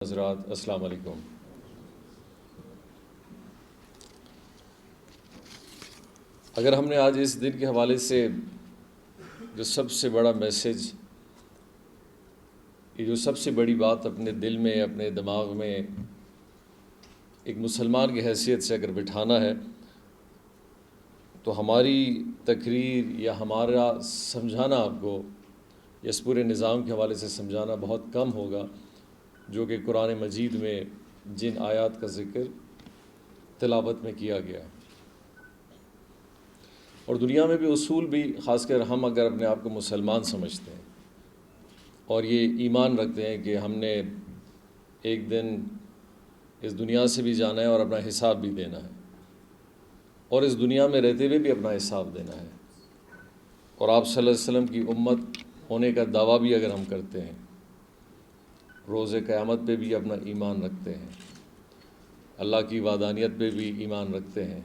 حضرات السلام علیکم۔ اگر ہم نے آج اس دن کے حوالے سے جو سب سے بڑا میسج، یہ جو سب سے بڑی بات اپنے دل میں اپنے دماغ میں ایک مسلمان کی حیثیت سے اگر بٹھانا ہے تو ہماری تقریر یا ہمارا سمجھانا آپ کو اس پورے نظام کے حوالے سے سمجھانا بہت کم ہوگا، جو کہ قرآن مجید میں جن آیات کا ذکر تلاوت میں کیا گیا۔ اور دنیا میں بھی اصول بھی، خاص کر ہم اگر اپنے آپ کو مسلمان سمجھتے ہیں اور یہ ایمان رکھتے ہیں کہ ہم نے ایک دن اس دنیا سے بھی جانا ہے اور اپنا حساب بھی دینا ہے، اور اس دنیا میں رہتے ہوئے بھی اپنا حساب دینا ہے، اور آپ صلی اللہ علیہ وسلم کی امت ہونے کا دعویٰ بھی اگر ہم کرتے ہیں، روز قیامت پہ بھی اپنا ایمان رکھتے ہیں، اللہ کی وحدانیت پہ بھی ایمان رکھتے ہیں،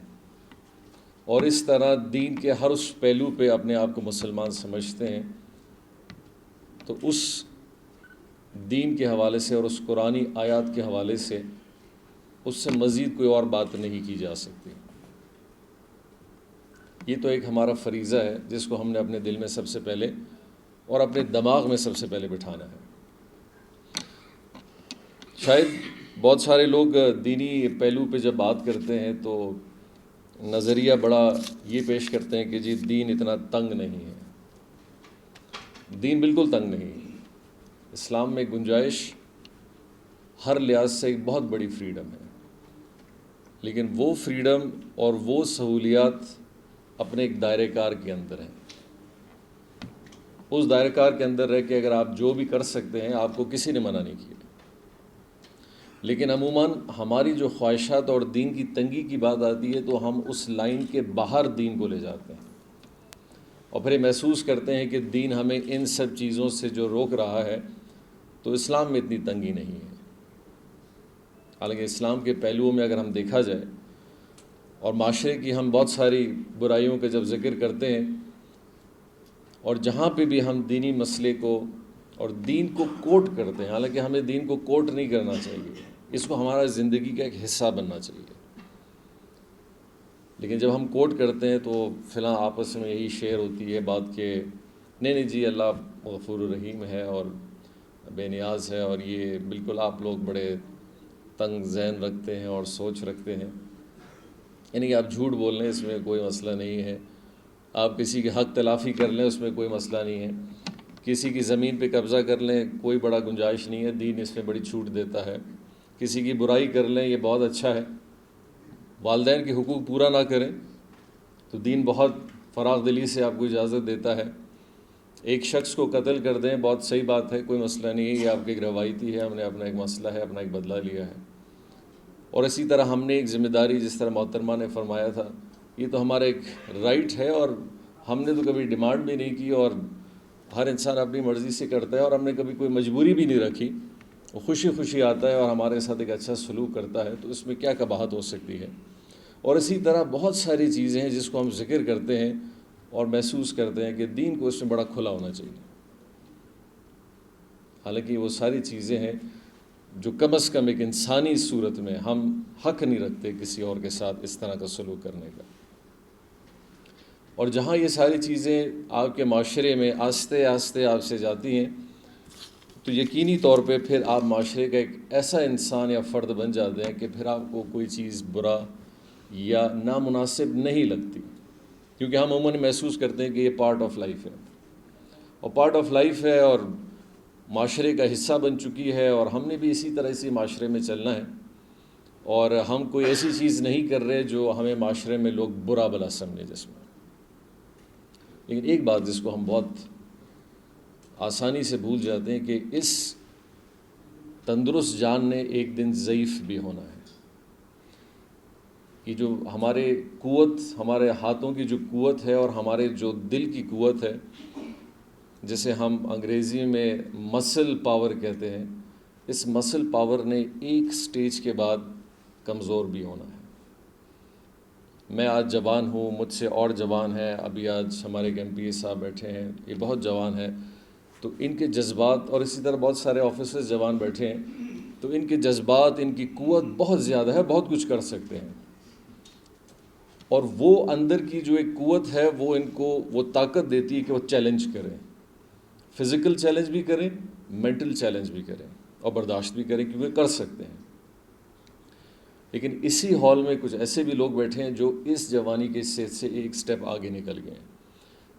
اور اس طرح دین کے ہر اس پہلو پہ اپنے آپ کو مسلمان سمجھتے ہیں، تو اس دین کے حوالے سے اور اس قرآنی آیات کے حوالے سے اس سے مزید کوئی اور بات نہیں کی جا سکتی۔ یہ تو ایک ہمارا فریضہ ہے جس کو ہم نے اپنے دل میں سب سے پہلے اور اپنے دماغ میں سب سے پہلے بٹھانا ہے۔ شاید بہت سارے لوگ دینی پہلو پہ جب بات کرتے ہیں تو نظریہ بڑا یہ پیش کرتے ہیں کہ جی دین اتنا تنگ نہیں ہے۔ دین بالکل تنگ نہیں ہے۔ اسلام میں گنجائش ہر لحاظ سے ایک بہت بڑی فریڈم ہے، لیکن وہ فریڈم اور وہ سہولیات اپنے ایک دائرۂ کار کے اندر ہیں۔ اس دائرۂ کار کے اندر رہ کے اگر آپ جو بھی کر سکتے ہیں، آپ کو کسی نے منع نہیں کیا، لیکن عموماً ہماری جو خواہشات اور دین کی تنگی کی بات آتی ہے تو ہم اس لائن کے باہر دین کو لے جاتے ہیں، اور پھر یہ محسوس کرتے ہیں کہ دین ہمیں ان سب چیزوں سے جو روک رہا ہے، تو اسلام میں اتنی تنگی نہیں ہے۔ حالانکہ اسلام کے پہلوؤں میں اگر ہم دیکھا جائے اور معاشرے کی ہم بہت ساری برائیوں کا جب ذکر کرتے ہیں، اور جہاں پہ بھی ہم دینی مسئلے کو اور دین کو کوٹ کرتے ہیں، حالانکہ ہمیں دین کو کوٹ نہیں کرنا چاہیے، اس کو ہمارا زندگی کا ایک حصہ بننا چاہیے، لیکن جب ہم کوٹ کرتے ہیں تو فلاں آپس میں یہی شیئر ہوتی ہے بات کہ نہیں جی اللہ غفور الرحیم ہے اور بے نیاز ہے، اور یہ بالکل آپ لوگ بڑے تنگ ذہن رکھتے ہیں اور سوچ رکھتے ہیں، یعنی کہ آپ جھوٹ بول لیں اس میں کوئی مسئلہ نہیں ہے، آپ کسی کے حق تلافی کر لیں اس میں کوئی مسئلہ نہیں ہے، کسی کی زمین پہ قبضہ کر لیں کوئی بڑا گنجائش نہیں ہے، دین اس میں بڑی چھوٹ دیتا ہے، کسی کی برائی کر لیں یہ بہت اچھا ہے، والدین کے حقوق پورا نہ کریں تو دین بہت فراغ دلی سے آپ کو اجازت دیتا ہے، ایک شخص کو قتل کر دیں بہت صحیح بات ہے، کوئی مسئلہ نہیں ہے، یہ آپ کی ایک روایتی ہے، ہم نے اپنا ایک مسئلہ ہے، اپنا ایک بدلہ لیا ہے، اور اسی طرح ہم نے ایک ذمہ داری، جس طرح محترمہ نے فرمایا تھا، یہ تو ہمارا ایک رائٹ ہے، اور ہم نے تو کبھی ڈیمانڈ بھی نہیں کی، اور ہر انسان اپنی مرضی سے کرتا ہے، اور ہم نے کبھی کوئی مجبوری بھی نہیں رکھی، وہ خوشی خوشی آتا ہے اور ہمارے ساتھ ایک اچھا سلوک کرتا ہے، تو اس میں کیا قباحت ہو سکتی ہے۔ اور اسی طرح بہت ساری چیزیں ہیں جس کو ہم ذکر کرتے ہیں اور محسوس کرتے ہیں کہ دین کو اس میں بڑا کھلا ہونا چاہیے، حالانکہ وہ ساری چیزیں ہیں جو کم از کم ایک انسانی صورت میں ہم حق نہیں رکھتے کسی اور کے ساتھ اس طرح کا سلوک کرنے کا، اور جہاں یہ ساری چیزیں آپ کے معاشرے میں آہستہ آہستہ آپ سے جاتی ہیں تو یقینی طور پہ پھر آپ معاشرے کا ایک ایسا انسان یا فرد بن جاتے ہیں کہ پھر آپ کو کوئی چیز برا یا نامناسب نہیں لگتی، کیونکہ ہم عموماً محسوس کرتے ہیں کہ یہ پارٹ آف لائف ہے، اور پارٹ آف لائف ہے اور معاشرے کا حصہ بن چکی ہے، اور ہم نے بھی اسی طرح اسی معاشرے میں چلنا ہے، اور ہم کوئی ایسی چیز نہیں کر رہے جو ہمیں معاشرے میں لوگ برا بلا سمجھیں جس میں۔ لیکن ایک بات جس کو ہم بہت آسانی سے بھول جاتے ہیں کہ اس تندرست جان نے ایک دن ضعیف بھی ہونا ہے، کہ جو ہمارے قوت، ہمارے ہاتھوں کی جو قوت ہے اور ہمارے جو دل کی قوت ہے، جسے ہم انگریزی میں مسل پاور کہتے ہیں، اس مسل پاور نے ایک سٹیج کے بعد کمزور بھی ہونا ہے۔ میں آج جوان ہوں، مجھ سے اور جوان ہیں، ابھی آج ہمارے ایک ایم پی اے صاحب بیٹھے ہیں، یہ بہت جوان ہیں، تو ان کے جذبات، اور اسی طرح بہت سارے آفیسرز جوان بیٹھے ہیں، تو ان کے جذبات، ان کی قوت بہت زیادہ ہے، بہت کچھ کر سکتے ہیں، اور وہ اندر کی جو ایک قوت ہے وہ ان کو وہ طاقت دیتی ہے کہ وہ چیلنج کریں، فزیکل چیلنج بھی کریں، مینٹل چیلنج بھی کریں، اور برداشت بھی کریں، کیونکہ کر سکتے ہیں۔ لیکن اسی ہال میں کچھ ایسے بھی لوگ بیٹھے ہیں جو اس جوانی کے سے ایک سٹیپ آگے نکل گئے ہیں،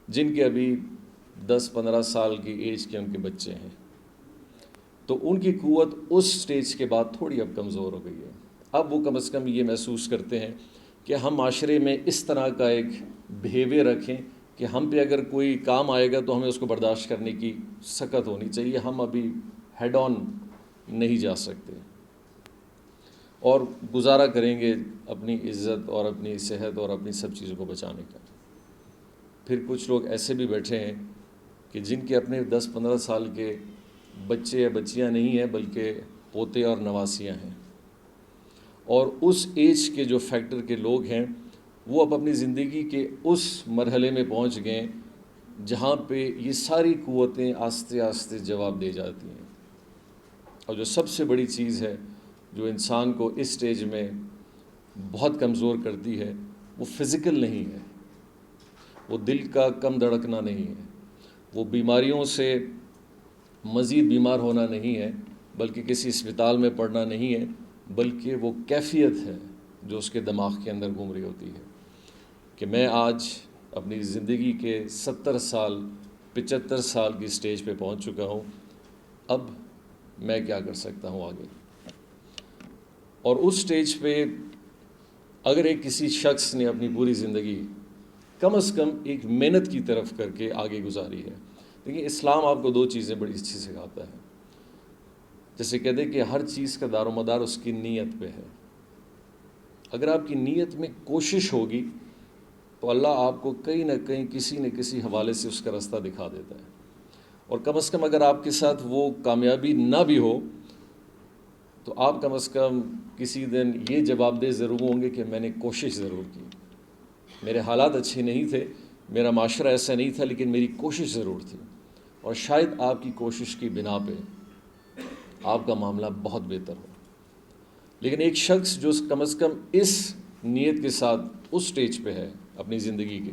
جن کے ابھی 10-15 سال کی ایج کے ان کے بچے ہیں، تو ان کی قوت اس سٹیج کے بعد تھوڑی اب کمزور ہو گئی ہے۔ اب وہ کم از کم یہ محسوس کرتے ہیں کہ ہم معاشرے میں اس طرح کا ایک بیہیویئر رکھیں کہ ہم پہ اگر کوئی کام آئے گا تو ہمیں اس کو برداشت کرنے کی سخت ہونی چاہیے، ہم ابھی ہیڈ آن نہیں جا سکتے، اور گزارا کریں گے اپنی عزت اور اپنی صحت اور اپنی سب چیزوں کو بچانے کا۔ پھر کچھ لوگ ایسے بھی بیٹھے ہیں کہ جن کے اپنے 10-15 سال کے بچے یا بچیاں نہیں ہیں بلکہ پوتے اور نواسیاں ہیں، اور اس ایج کے جو فیکٹر کے لوگ ہیں وہ اب اپنی زندگی کے اس مرحلے میں پہنچ گئے جہاں پہ یہ ساری قوتیں آہستہ آہستہ جواب دے جاتی ہیں۔ اور جو سب سے بڑی چیز ہے جو انسان کو اس سٹیج میں بہت کمزور کرتی ہے، وہ فزیکل نہیں ہے، وہ دل کا کم دھڑکنا نہیں ہے، وہ بیماریوں سے مزید بیمار ہونا نہیں ہے، بلکہ کسی اسپتال میں پڑنا نہیں ہے، بلکہ وہ کیفیت ہے جو اس کے دماغ کے اندر گھوم رہی ہوتی ہے کہ میں آج اپنی زندگی کے 70 سال 75 سال کی سٹیج پہ پہنچ چکا ہوں، اب میں کیا کر سکتا ہوں آگے۔ اور اس سٹیج پہ اگر ایک کسی شخص نے اپنی پوری زندگی کم از کم ایک محنت کی طرف کر کے آگے گزاری ہے، دیکھیں اسلام آپ کو 2 چیزیں بڑی اچھی سکھاتا ہے۔ جیسے کہتے ہیں کہ ہر چیز کا دار و مدار اس کی نیت پہ ہے۔ اگر آپ کی نیت میں کوشش ہوگی تو اللہ آپ کو کہیں نہ کہیں کسی نہ کسی حوالے سے اس کا راستہ دکھا دیتا ہے، اور کم از کم اگر آپ کے ساتھ وہ کامیابی نہ بھی ہو تو آپ کم از کم کسی دن یہ جواب دہ ضرور ہوں گے کہ میں نے کوشش ضرور کی، میرے حالات اچھے نہیں تھے، میرا معاشرہ ایسا نہیں تھا، لیکن میری کوشش ضرور تھی، اور شاید آپ کی کوشش کی بنا پہ آپ کا معاملہ بہت بہتر ہو۔ لیکن ایک شخص جو کم از کم اس نیت کے ساتھ اس سٹیج پہ ہے اپنی زندگی کے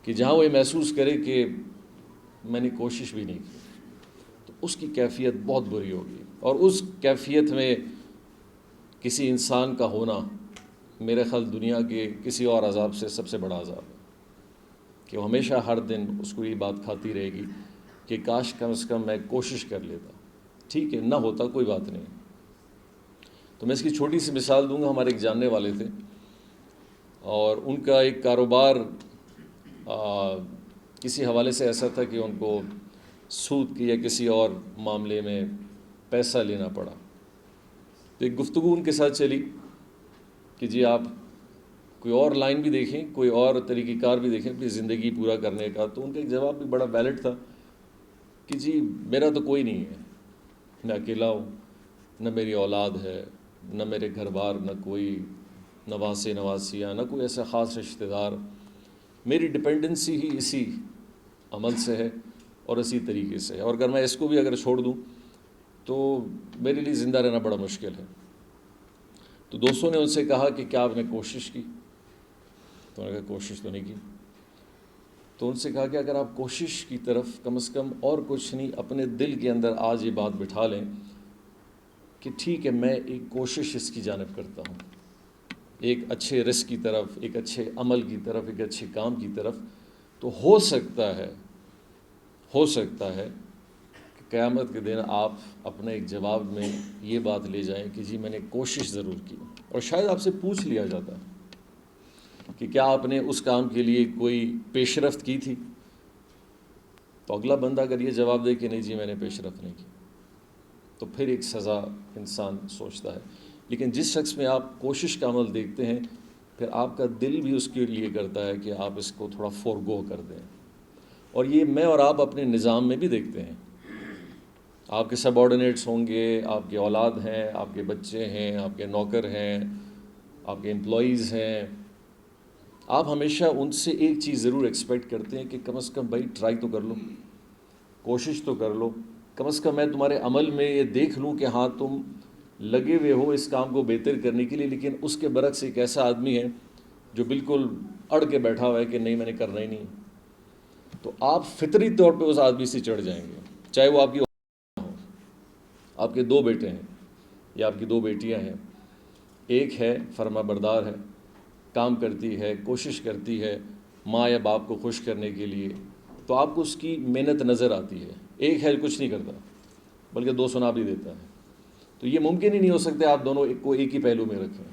کہ جہاں وہ یہ محسوس کرے کہ میں نے کوشش بھی نہیں کی، تو اس کی کیفیت بہت بری ہوگی، اور اس کیفیت میں کسی انسان کا ہونا میرے خیال دنیا کے کسی اور عذاب سے سب سے بڑا عذاب ہے، کہ وہ ہمیشہ ہر دن اس کو یہ بات کھاتی رہے گی کہ کاش کم از کم میں کوشش کر لیتا، ٹھیک ہے نہ ہوتا کوئی بات نہیں۔ تو میں اس کی چھوٹی سی مثال دوں گا۔ ہمارے ایک جاننے والے تھے، اور ان کا ایک کاروبار کسی حوالے سے ایسا تھا کہ ان کو سود کی یا کسی اور معاملے میں پیسہ لینا پڑا، تو ایک گفتگو ان کے ساتھ چلی کہ جی آپ کوئی اور لائن بھی دیکھیں، کوئی اور طریقہ کار بھی دیکھیں اپنی زندگی پورا کرنے کا۔ تو ان کا ایک جواب بھی بڑا ویلڈ تھا کہ جی میرا تو کوئی نہیں ہے، میں اکیلا ہوں، نہ میری اولاد ہے، نہ میرے گھر بار، نہ کوئی نواسے نواسیاں، نہ کوئی ایسا خاص رشتہ دار، میری ڈپینڈنسی ہی اسی عمل سے ہے اور اسی طریقے سے ہے، اور اگر میں اس کو بھی اگر چھوڑ دوں تو میرے لیے زندہ رہنا بڑا مشکل ہے۔ تو دوستوں نے ان سے کہا کہ کیا آپ نے کوشش کی؟ تو انہوں نے کہا کوشش تو نہیں کی۔ تو ان سے کہا کہ اگر آپ کوشش کی طرف کم از کم اور کچھ نہیں اپنے دل کے اندر آج یہ بات بٹھا لیں کہ ٹھیک ہے میں ایک کوشش اس کی جانب کرتا ہوں، ایک اچھے رزق کی طرف، ایک اچھے عمل کی طرف، ایک اچھے کام کی طرف، تو ہو سکتا ہے کہ قیامت کے دن آپ اپنے ایک جواب میں یہ بات لے جائیں کہ جی میں نے کوشش ضرور کی، اور شاید آپ سے پوچھ لیا جاتا ہے کہ کیا آپ نے اس کام کے لیے کوئی پیش رفت کی تھی؟ تو اگلا بندہ اگر یہ جواب دے کہ نہیں جی میں نے پیش رفت نہیں کی، تو پھر ایک سزا انسان سوچتا ہے۔ لیکن جس شخص میں آپ کوشش کا عمل دیکھتے ہیں، پھر آپ کا دل بھی اس کے لیے کرتا ہے کہ آپ اس کو تھوڑا فورگو کر دیں، اور یہ میں اور آپ اپنے نظام میں بھی دیکھتے ہیں۔ آپ کے سب آرڈینیٹس ہوں گے، آپ کے اولاد ہیں، آپ کے بچے ہیں، آپ کے نوکر ہیں، آپ کے امپلائیز ہیں، آپ ہمیشہ ان سے ایک چیز ضرور ایکسپیکٹ کرتے ہیں کہ کم از کم بھائی ٹرائی تو کر لو، کوشش تو کر لو، کم از کم میں تمہارے عمل میں یہ دیکھ لوں کہ ہاں تم لگے ہوئے ہو اس کام کو بہتر کرنے کے لیے، لیکن اس کے برعکس ایک ایسا آدمی ہے جو بالکل اڑ کے بیٹھا ہوا ہے کہ نہیں میں نے کرنا ہی نہیں، تو آپ فطری طور پہ اس آدمی سے چڑھ جائیں گے، چاہے وہ آپ کی ہو، آپ کے 2 بیٹے ہیں یا آپ کی 2 بیٹیاں ہیں، ایک ہے فرما بردار ہے، کام کرتی ہے، کوشش کرتی ہے ماں یا باپ کو خوش کرنے کے لیے، تو آپ کو اس کی محنت نظر آتی ہے، ایک ہے کچھ نہیں کرتا بلکہ 2 سنا بھی دیتا ہے، تو یہ ممکن ہی نہیں ہو سکتا آپ دونوں کو ایک ہی پہلو میں رکھیں۔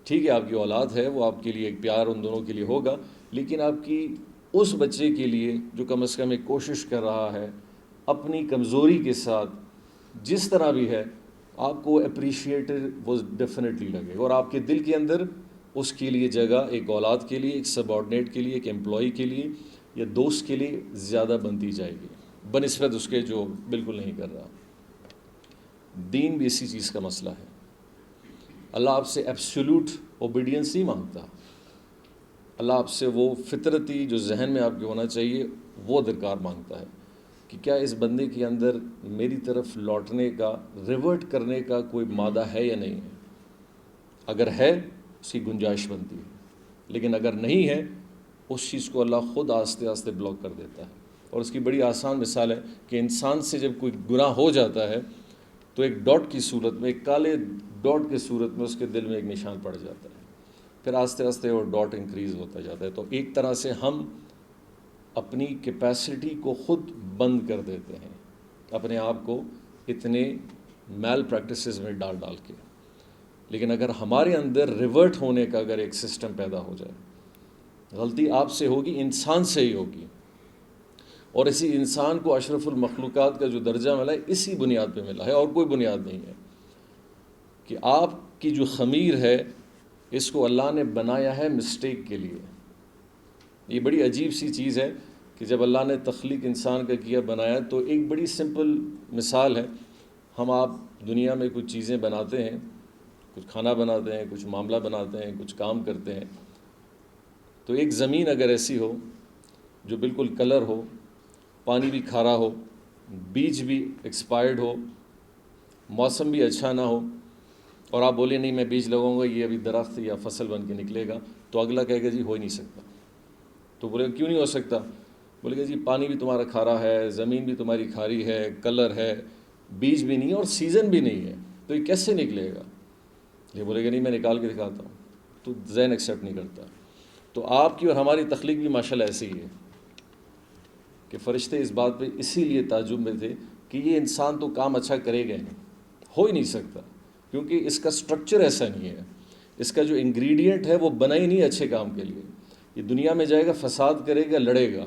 ٹھیک ہے آپ کی اولاد ہے، وہ آپ کے لیے ایک پیار ان دونوں کے لیے ہوگا، لیکن آپ کی اس بچے کے لیے جو کم از کم ایک کوشش کر رہا ہے اپنی کمزوری کے ساتھ، جس طرح بھی ہے، آپ کو اپریشیٹ وہ ڈیفینیٹلی لگے گا، اور آپ کے دل کے اندر اس کے لیے جگہ ایک اولاد کے لیے، ایک سب آرڈینیٹ کے لیے، ایک امپلائی کے لیے یا دوست کے لیے زیادہ بنتی جائے گی بنسبت اس کے جو بالکل نہیں کر رہا۔ دین بھی اسی چیز کا مسئلہ ہے۔ اللہ آپ سے ایبسولوٹ اوبیڈینس نہیں مانگتا، اللہ آپ سے وہ فطرتی جو ذہن میں آپ کے ہونا چاہیے وہ درکار مانگتا ہے کہ کیا اس بندے کے اندر میری طرف لوٹنے کا، ریورٹ کرنے کا کوئی مادہ ہے یا نہیں ہے۔ اگر ہے اس کی گنجائش بنتی ہے، لیکن اگر نہیں ہے اس چیز کو اللہ خود آہستہ آہستہ بلاک کر دیتا ہے۔ اور اس کی بڑی آسان مثال ہے کہ انسان سے جب کوئی گناہ ہو جاتا ہے تو ایک ڈاٹ کی صورت میں، ایک کالے ڈاٹ کی صورت میں اس کے دل میں ایک نشان پڑ جاتا ہے، پھر آہستہ آہستہ وہ ڈاٹ انکریز ہوتا جاتا ہے۔ تو ایک طرح سے ہم اپنی کیپیسٹی کو خود بند کر دیتے ہیں، اپنے آپ کو اتنے میل پریکٹسز میں ڈال کے۔ لیکن اگر ہمارے اندر ریورٹ ہونے کا اگر ایک سسٹم پیدا ہو جائے، غلطی آپ سے ہوگی، انسان سے ہی ہوگی، اور اسی انسان کو اشرف المخلوقات کا جو درجہ ملا ہے اسی بنیاد پہ ملا ہے اور کوئی بنیاد نہیں ہے، کہ آپ کی جو خمیر ہے اس کو اللہ نے بنایا ہے مسٹیک کے لیے۔ یہ بڑی عجیب سی چیز ہے کہ جب اللہ نے تخلیق انسان کا کیا، بنایا، تو ایک بڑی سمپل مثال ہے، ہم آپ دنیا میں کچھ چیزیں بناتے ہیں، کچھ کھانا بناتے ہیں، کچھ معاملہ بناتے ہیں، کچھ کام کرتے ہیں، تو ایک زمین اگر ایسی ہو جو بالکل کلر ہو، پانی بھی کھارا ہو، بیج بھی ایکسپائرڈ ہو، موسم بھی اچھا نہ ہو، اور آپ بولے نہیں میں بیج لگاؤں گا یہ ابھی درخت یا فصل بن کے نکلے گا، تو اگلا کہے گا جی ہو ہی نہیں سکتا۔ تو بولے گا کیوں نہیں ہو سکتا؟ بولے گا جی پانی بھی تمہارا کھارا ہے، زمین بھی تمہاری کھاری ہے، کلر ہے، بیج بھی نہیں ہے اور سیزن بھی نہیں ہے، تو یہ کیسے نکلے گا؟ یہ بولے گا نہیں میں نکال کے دکھاتا ہوں، تو ذہن ایکسیپٹ نہیں کرتا۔ تو آپ کی اور ہماری تخلیق بھی ماشاءاللہ ایسی ہی ہے کہ فرشتے اس بات پہ اسی لیے تعجب میں تھے کہ یہ انسان تو کام اچھا کرے گا نہیں، ہو ہی نہیں سکتا، کیونکہ اس کا سٹرکچر ایسا نہیں ہے، اس کا جو انگریڈینٹ ہے وہ بنا ہی نہیں اچھے کام کے لیے۔ یہ دنیا میں جائے گا، فساد کرے گا، لڑے گا،